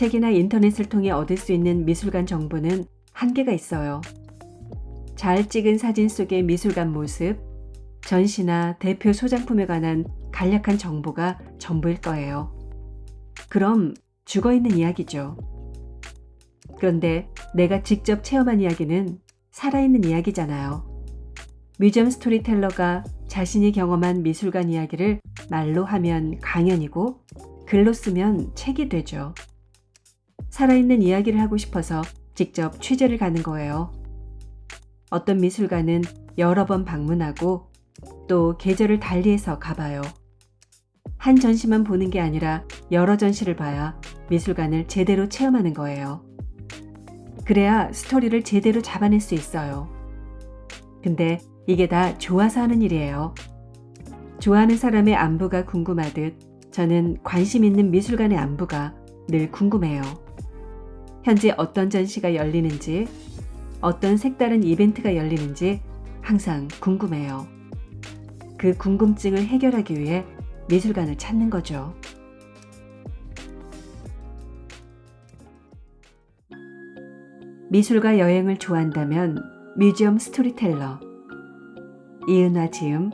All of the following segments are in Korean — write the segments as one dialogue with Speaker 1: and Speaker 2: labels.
Speaker 1: 책이나 인터넷을 통해 얻을 수 있는 미술관 정보는 한계가 있어요. 잘 찍은 사진 속의 미술관 모습, 전시나 대표 소장품에 관한 간략한 정보가 전부일 거예요. 그럼 죽어있는 이야기죠. 그런데 내가 직접 체험한 이야기는 살아있는 이야기잖아요. 뮤지엄 스토리텔러가 자신이 경험한 미술관 이야기를 말로 하면 강연이고 글로 쓰면 책이 되죠. 살아있는 이야기를 하고 싶어서 직접 취재를 가는 거예요. 어떤 미술관은 여러 번 방문하고 또 계절을 달리해서 가봐요. 한 전시만 보는 게 아니라 여러 전시를 봐야 미술관을 제대로 체험하는 거예요. 그래야 스토리를 제대로 잡아낼 수 있어요. 근데 이게 다 좋아서 하는 일이에요. 좋아하는 사람의 안부가 궁금하듯 저는 관심 있는 미술관의 안부가 늘 궁금해요. 현재 어떤 전시가 열리는지, 어떤 색다른 이벤트가 열리는지 항상 궁금해요. 그 궁금증을 해결하기 위해 미술관을 찾는 거죠. 미술과 여행을 좋아한다면 뮤지엄 스토리텔러. 이은화 지음,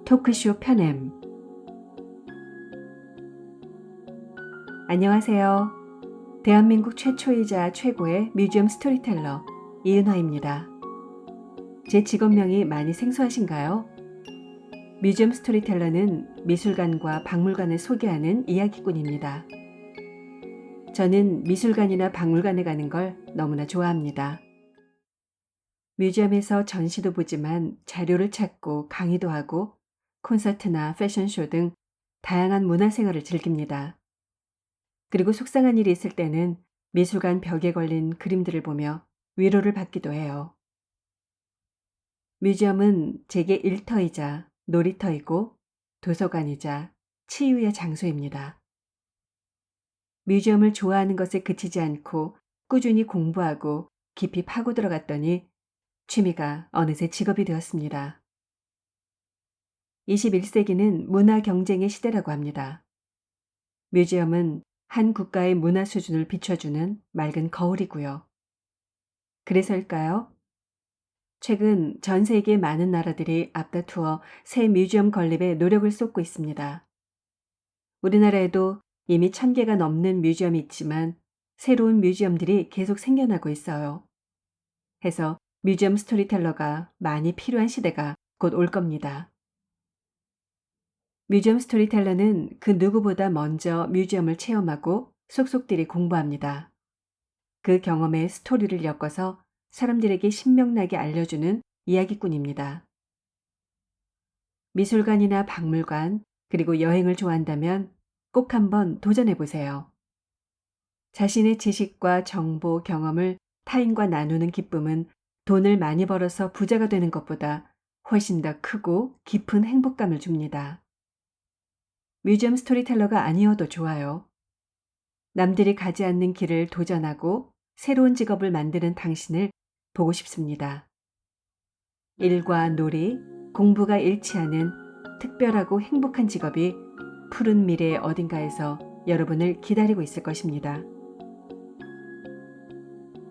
Speaker 1: 토크쇼 편엠. 안녕하세요. 대한민국 최초이자 최고의 뮤지엄 스토리텔러 이은화입니다. 제 직업명이 많이 생소하신가요? 뮤지엄 스토리텔러는 미술관과 박물관을 소개하는 이야기꾼입니다. 저는 미술관이나 박물관에 가는 걸 너무나 좋아합니다. 뮤지엄에서 전시도 보지만 자료를 찾고 강의도 하고 콘서트나 패션쇼 등 다양한 문화생활을 즐깁니다. 그리고 속상한 일이 있을 때는 미술관 벽에 걸린 그림들을 보며 위로를 받기도 해요. 뮤지엄은 제게 일터이자 놀이터이고 도서관이자 치유의 장소입니다. 뮤지엄을 좋아하는 것에 그치지 않고 꾸준히 공부하고 깊이 파고 들어갔더니 취미가 어느새 직업이 되었습니다. 21세기는 문화 경쟁의 시대라고 합니다. 뮤지엄은 한 국가의 문화 수준을 비춰주는 맑은 거울이고요. 그래서일까요? 최근 전 세계 많은 나라들이 앞다투어 새 뮤지엄 건립에 노력을 쏟고 있습니다. 우리나라에도 이미 1000개가 넘는 뮤지엄이 있지만 새로운 뮤지엄들이 계속 생겨나고 있어요. 해서 뮤지엄 스토리텔러가 많이 필요한 시대가 곧 올 겁니다. 뮤지엄 스토리텔러는 그 누구보다 먼저 뮤지엄을 체험하고 속속들이 공부합니다. 그 경험에 스토리를 엮어서 사람들에게 신명나게 알려주는 이야기꾼입니다. 미술관이나 박물관, 그리고 여행을 좋아한다면 꼭 한번 도전해보세요. 자신의 지식과 정보, 경험을 타인과 나누는 기쁨은 돈을 많이 벌어서 부자가 되는 것보다 훨씬 더 크고 깊은 행복감을 줍니다. 뮤지엄 스토리텔러가 아니어도 좋아요. 남들이 가지 않는 길을 도전하고 새로운 직업을 만드는 당신을 보고 싶습니다. 일과 놀이, 공부가 일치하는 특별하고 행복한 직업이 푸른 미래의 어딘가에서 여러분을 기다리고 있을 것입니다.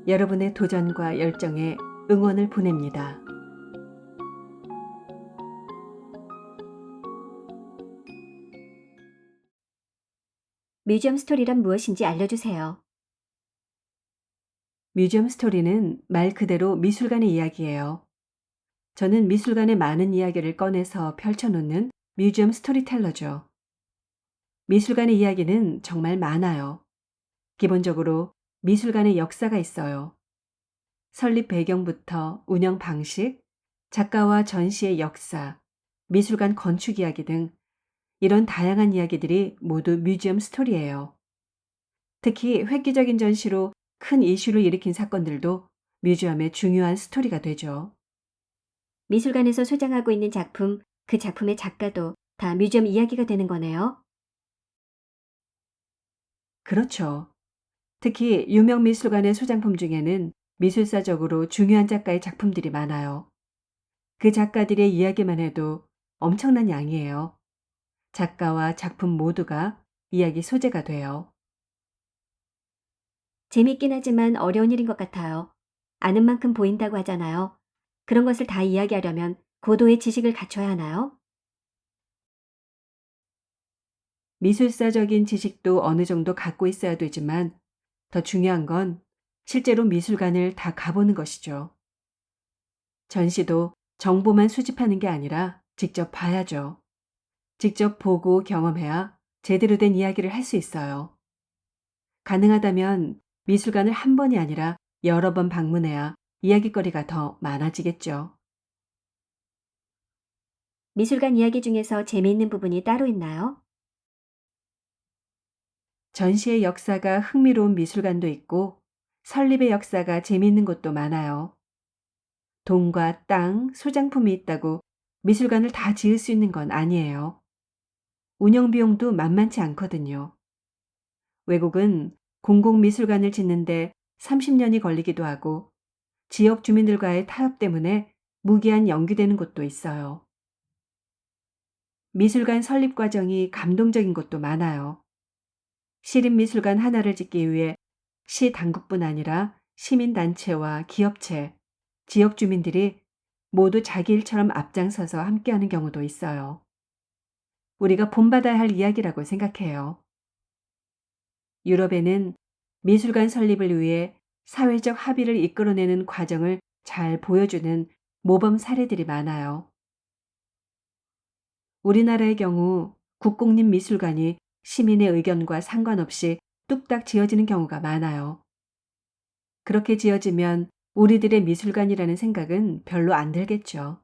Speaker 1: 여러분의 도전과 열정에 응원을 보냅니다.
Speaker 2: 뮤지엄 스토리란 무엇인지 알려주세요.
Speaker 1: 뮤지엄 스토리는 말 그대로 미술관의 이야기예요. 저는 미술관의 많은 이야기를 꺼내서 펼쳐놓는 뮤지엄 스토리텔러죠. 미술관의 이야기는 정말 많아요. 기본적으로 미술관의 역사가 있어요. 설립 배경부터 운영 방식, 작가와 전시의 역사, 미술관 건축 이야기 등 이런 다양한 이야기들이 모두 뮤지엄 스토리예요. 특히 획기적인 전시로 큰 이슈를 일으킨 사건들도 뮤지엄의 중요한 스토리가 되죠.
Speaker 2: 미술관에서 소장하고 있는 작품, 그 작품의 작가도 다 뮤지엄 이야기가 되는 거네요.
Speaker 1: 그렇죠. 특히 유명 미술관의 소장품 중에는 미술사적으로 중요한 작가의 작품들이 많아요. 그 작가들의 이야기만 해도 엄청난 양이에요. 작가와 작품 모두가 이야기 소재가 돼요.
Speaker 2: 재밌긴 하지만 어려운 일인 것 같아요. 아는 만큼 보인다고 하잖아요. 그런 것을 다 이야기하려면 고도의 지식을 갖춰야 하나요?
Speaker 1: 미술사적인 지식도 어느 정도 갖고 있어야 되지만 더 중요한 건 실제로 미술관을 다 가보는 것이죠. 전시도 정보만 수집하는 게 아니라 직접 봐야죠. 직접 보고 경험해야 제대로 된 이야기를 할 수 있어요. 가능하다면 미술관을 한 번이 아니라 여러 번 방문해야 이야깃거리가 더 많아지겠죠.
Speaker 2: 미술관 이야기 중에서 재미있는 부분이 따로 있나요?
Speaker 1: 전시의 역사가 흥미로운 미술관도 있고 설립의 역사가 재미있는 곳도 많아요. 돈과 땅, 소장품이 있다고 미술관을 다 지을 수 있는 건 아니에요. 운영 비용도 만만치 않거든요. 외국은 공공미술관을 짓는데 30년이 걸리기도 하고 지역 주민들과의 타협 때문에 무기한 연기되는 곳도 있어요. 미술관 설립 과정이 감동적인 곳도 많아요. 시립미술관 하나를 짓기 위해 시 당국뿐 아니라 시민단체와 기업체, 지역 주민들이 모두 자기 일처럼 앞장서서 함께하는 경우도 있어요. 우리가 본받아야 할 이야기라고 생각해요. 유럽에는 미술관 설립을 위해 사회적 합의를 이끌어내는 과정을 잘 보여주는 모범 사례들이 많아요. 우리나라의 경우 국공립미술관이 시민의 의견과 상관없이 뚝딱 지어지는 경우가 많아요. 그렇게 지어지면 우리들의 미술관이라는 생각은 별로 안 들겠죠.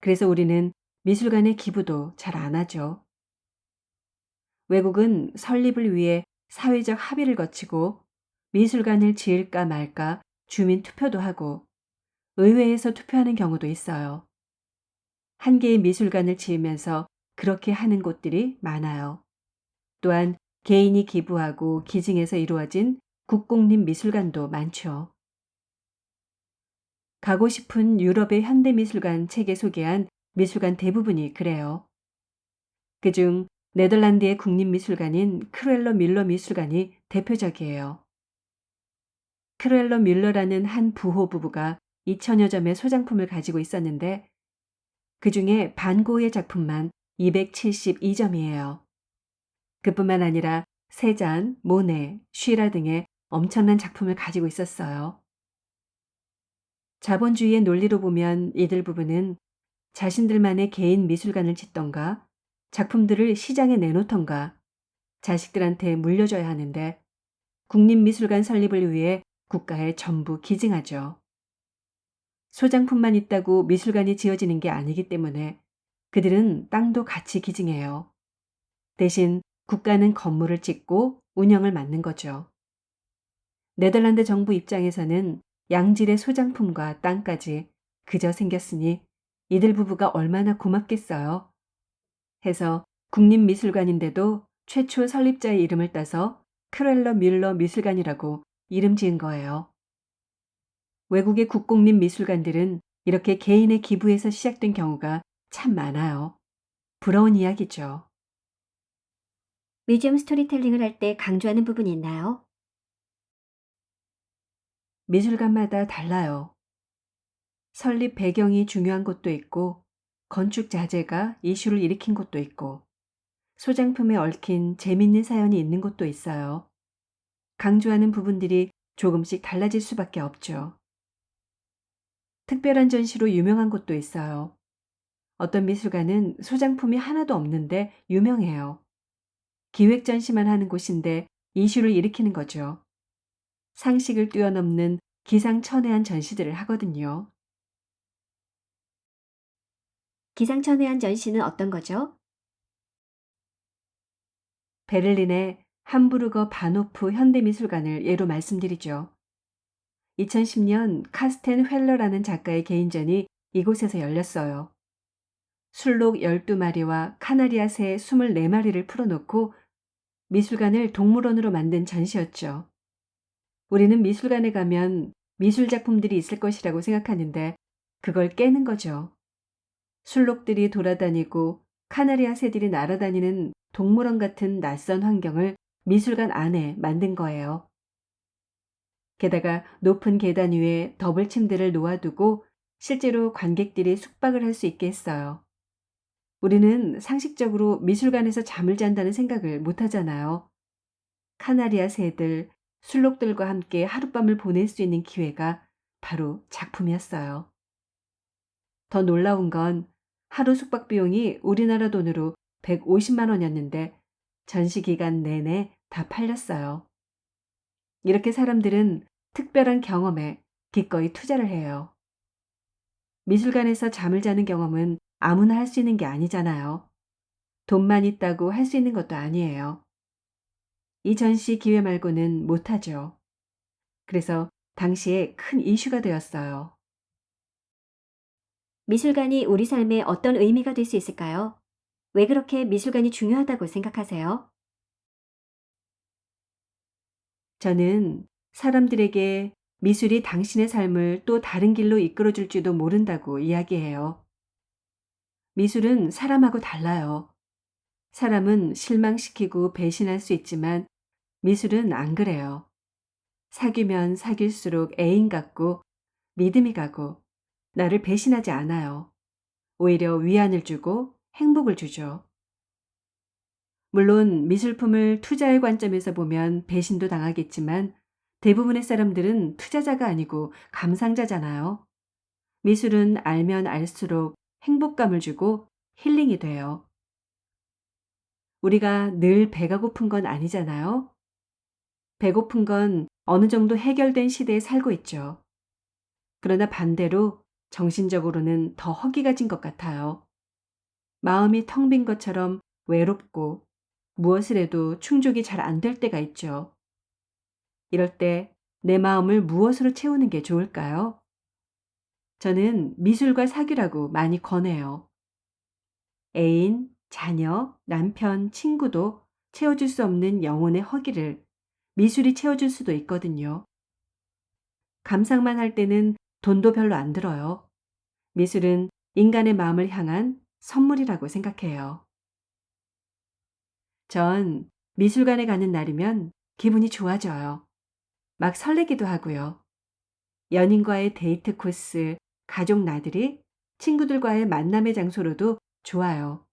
Speaker 1: 그래서 우리는 미술관의 기부도 잘 안 하죠. 외국은 설립을 위해 사회적 합의를 거치고 미술관을 지을까 말까 주민 투표도 하고 의회에서 투표하는 경우도 있어요. 한 개의 미술관을 지으면서 그렇게 하는 곳들이 많아요. 또한 개인이 기부하고 기증해서 이루어진 국공립 미술관도 많죠. 가고 싶은 유럽의 현대미술관 책에 소개한 미술관 대부분이 그래요. 그중 네덜란드의 국립미술관인 크루엘러 뮬러 미술관이 대표적이에요. 크루엘러 뮬러라는 한 부호 부부가 2000여 점의 소장품을 가지고 있었는데 그 중에 반고의 작품만 272점이에요. 그뿐만 아니라 세잔, 모네, 쉬라 등의 엄청난 작품을 가지고 있었어요. 자본주의의 논리로 보면 이들 부부는 자신들만의 개인 미술관을 짓던가 작품들을 시장에 내놓던가 자식들한테 물려줘야 하는데 국립미술관 설립을 위해 국가에 전부 기증하죠. 소장품만 있다고 미술관이 지어지는 게 아니기 때문에 그들은 땅도 같이 기증해요. 대신 국가는 건물을 짓고 운영을 맡는 거죠. 네덜란드 정부 입장에서는 양질의 소장품과 땅까지 그저 생겼으니 이들 부부가 얼마나 고맙겠어요. 해서 국립미술관인데도 최초 설립자의 이름을 따서 크렐러 뮬러 미술관이라고 이름 지은 거예요. 외국의 국공립 미술관들은 이렇게 개인의 기부에서 시작된 경우가 참 많아요. 부러운 이야기죠.
Speaker 2: 뮤지엄 스토리텔링을 할 때 강조하는 부분이 있나요?
Speaker 1: 미술관마다 달라요. 설립 배경이 중요한 곳도 있고 건축 자재가 이슈를 일으킨 곳도 있고 소장품에 얽힌 재밌는 사연이 있는 곳도 있어요. 강조하는 부분들이 조금씩 달라질 수밖에 없죠. 특별한 전시로 유명한 곳도 있어요. 어떤 미술관은 소장품이 하나도 없는데 유명해요. 기획 전시만 하는 곳인데 이슈를 일으키는 거죠. 상식을 뛰어넘는 기상천외한 전시들을 하거든요.
Speaker 2: 기상천외한 전시는 어떤 거죠?
Speaker 1: 베를린의 함부르거 바노프 현대미술관을 예로 말씀드리죠. 2010년 카스텐 �웰러라는 작가의 개인전이 이곳에서 열렸어요. 술록 12마리와 카나리아 새 24마리를 풀어놓고 미술관을 동물원으로 만든 전시였죠. 우리는 미술관에 가면 미술 작품들이 있을 것이라고 생각하는데 그걸 깨는 거죠. 술록들이 돌아다니고 카나리아 새들이 날아다니는 동물원 같은 낯선 환경을 미술관 안에 만든 거예요. 게다가 높은 계단 위에 더블 침대를 놓아두고 실제로 관객들이 숙박을 할 수 있게 했어요. 우리는 상식적으로 미술관에서 잠을 잔다는 생각을 못 하잖아요. 카나리아 새들, 술록들과 함께 하룻밤을 보낼 수 있는 기회가 바로 작품이었어요. 더 놀라운 건 하루 숙박 비용이 우리나라 돈으로 150만 원이었는데 전시 기간 내내 다 팔렸어요. 이렇게 사람들은 특별한 경험에 기꺼이 투자를 해요. 미술관에서 잠을 자는 경험은 아무나 할 수 있는 게 아니잖아요. 돈만 있다고 할 수 있는 것도 아니에요. 이 전시 기회 말고는 못하죠. 그래서 당시에 큰 이슈가 되었어요.
Speaker 2: 미술관이 우리 삶에 어떤 의미가 될 수 있을까요? 왜 그렇게 미술관이 중요하다고 생각하세요?
Speaker 1: 저는 사람들에게 미술이 당신의 삶을 또 다른 길로 이끌어 줄지도 모른다고 이야기해요. 미술은 사람하고 달라요. 사람은 실망시키고 배신할 수 있지만 미술은 안 그래요. 사귀면 사귈수록 애인 같고 믿음이 가고 나를 배신하지 않아요. 오히려 위안을 주고 행복을 주죠. 물론 미술품을 투자의 관점에서 보면 배신도 당하겠지만 대부분의 사람들은 투자자가 아니고 감상자잖아요. 미술은 알면 알수록 행복감을 주고 힐링이 돼요. 우리가 늘 배가 고픈 건 아니잖아요. 배고픈 건 어느 정도 해결된 시대에 살고 있죠. 그러나 반대로 정신적으로는 더 허기가 진 것 같아요. 마음이 텅 빈 것처럼 외롭고 무엇을 해도 충족이 잘 안 될 때가 있죠. 이럴 때 내 마음을 무엇으로 채우는 게 좋을까요? 저는 미술과 사귀라고 많이 권해요. 애인, 자녀, 남편, 친구도 채워줄 수 없는 영혼의 허기를 미술이 채워줄 수도 있거든요. 감상만 할 때는 돈도 별로 안 들어요. 미술은 인간의 마음을 향한 선물이라고 생각해요. 전 미술관에 가는 날이면 기분이 좋아져요. 막 설레기도 하고요. 연인과의 데이트 코스, 가족 나들이, 친구들과의 만남의 장소로도 좋아요.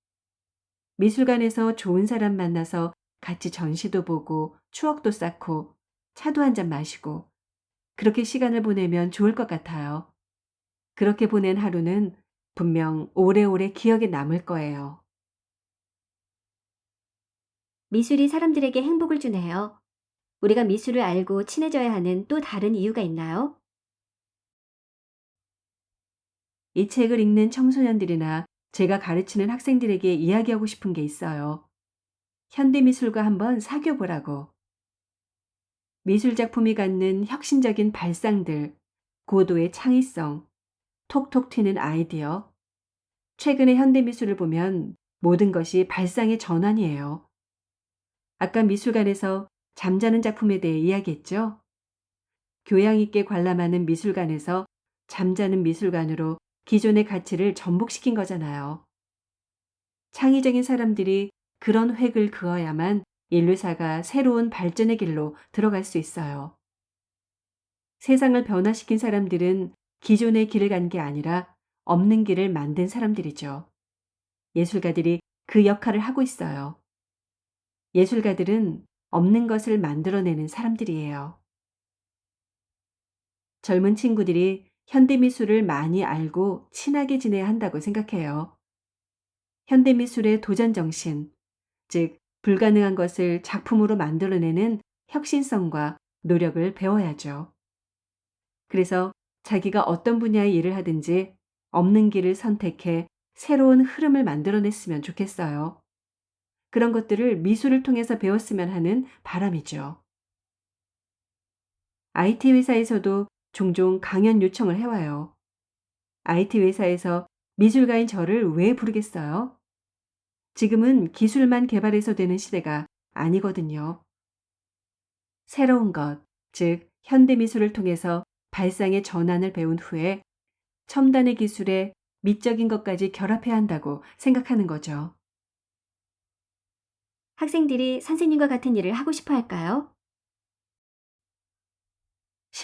Speaker 1: 미술관에서 좋은 사람 만나서 같이 전시도 보고 추억도 쌓고 차도 한 잔 마시고 그렇게 시간을 보내면 좋을 것 같아요. 그렇게 보낸 하루는 분명 오래오래 기억에 남을 거예요.
Speaker 2: 미술이 사람들에게 행복을 주네요. 우리가 미술을 알고 친해져야 하는 또 다른 이유가 있나요?
Speaker 1: 이 책을 읽는 청소년들이나 제가 가르치는 학생들에게 이야기하고 싶은 게 있어요. 현대미술과 한번 사귀어 보라고. 미술 작품이 갖는 혁신적인 발상들, 고도의 창의성, 톡톡 튀는 아이디어. 최근의 현대미술을 보면 모든 것이 발상의 전환이에요. 아까 미술관에서 잠자는 작품에 대해 이야기했죠? 교양 있게 관람하는 미술관에서 잠자는 미술관으로 기존의 가치를 전복시킨 거잖아요. 창의적인 사람들이 그런 획을 그어야만 인류사가 새로운 발전의 길로 들어갈 수 있어요. 세상을 변화시킨 사람들은 기존의 길을 간 게 아니라 없는 길을 만든 사람들이죠. 예술가들이 그 역할을 하고 있어요. 예술가들은 없는 것을 만들어내는 사람들이에요. 젊은 친구들이 현대미술을 많이 알고 친하게 지내야 한다고 생각해요. 현대미술의 도전 정신, 즉 불가능한 것을 작품으로 만들어내는 혁신성과 노력을 배워야죠. 그래서 자기가 어떤 분야의 일을 하든지 없는 길을 선택해 새로운 흐름을 만들어냈으면 좋겠어요. 그런 것들을 미술을 통해서 배웠으면 하는 바람이죠. IT 회사에서도 종종 강연 요청을 해와요. IT 회사에서 미술가인 저를 왜 부르겠어요? 지금은 기술만 개발해서 되는 시대가 아니거든요. 새로운 것, 즉 현대미술을 통해서 발상의 전환을 배운 후에 첨단의 기술에 미적인 것까지 결합해야 한다고 생각하는 거죠.
Speaker 2: 학생들이 선생님과 같은 일을 하고 싶어 할까요?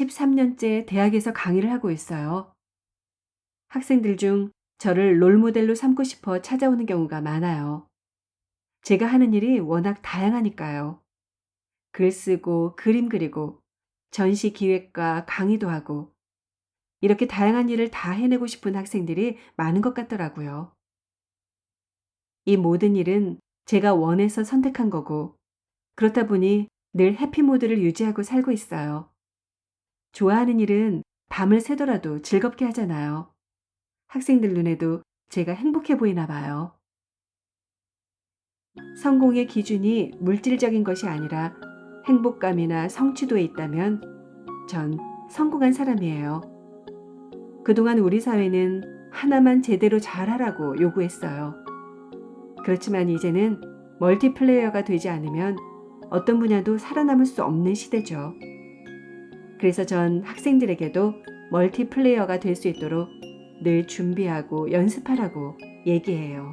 Speaker 1: 13년째 대학에서 강의를 하고 있어요. 학생들 중 저를 롤모델로 삼고 싶어 찾아오는 경우가 많아요. 제가 하는 일이 워낙 다양하니까요. 글 쓰고 그림 그리고 전시 기획과 강의도 하고 이렇게 다양한 일을 다 해내고 싶은 학생들이 많은 것 같더라고요. 이 모든 일은 제가 원해서 선택한 거고 그렇다 보니 늘 해피 모드를 유지하고 살고 있어요. 좋아하는 일은 밤을 새더라도 즐겁게 하잖아요. 학생들 눈에도 제가 행복해 보이나 봐요. 성공의 기준이 물질적인 것이 아니라 행복감이나 성취도에 있다면 전 성공한 사람이에요. 그동안 우리 사회는 하나만 제대로 잘하라고 요구했어요. 그렇지만 이제는 멀티플레이어가 되지 않으면 어떤 분야도 살아남을 수 없는 시대죠. 그래서 전 학생들에게도 멀티플레이어가 될 수 있도록 늘 준비하고 연습하라고 얘기해요.